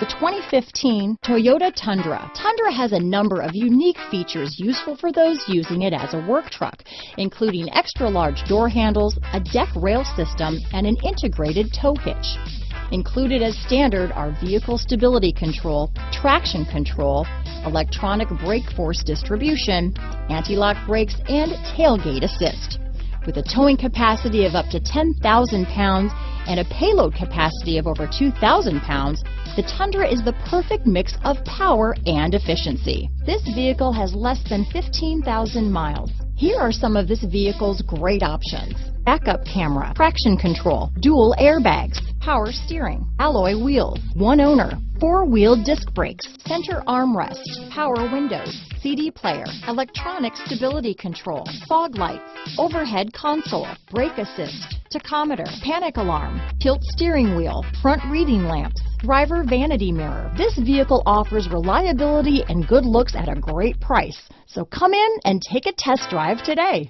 The 2015 Toyota Tundra. Tundra has a number of unique features useful for those using it as a work truck, including extra-large door handles, a deck rail system, and an integrated tow hitch. Included as standard are vehicle stability control, traction control, electronic brake force distribution, anti-lock brakes, and tailgate assist. With a towing capacity of up to 10,000 pounds and a payload capacity of over 2,000 pounds, the Tundra is the perfect mix of power and efficiency. This vehicle has less than 15,000 miles. Here are some of this vehicle's great options: backup camera, traction control, dual airbags, power steering, alloy wheels, one owner, four-wheel disc brakes, center armrest, power windows, CD player, electronic stability control, fog lights, overhead console, brake assist, tachometer, panic alarm, tilt steering wheel, front reading lamps, driver vanity mirror. This vehicle offers reliability and good looks at a great price. So come in and take a test drive today.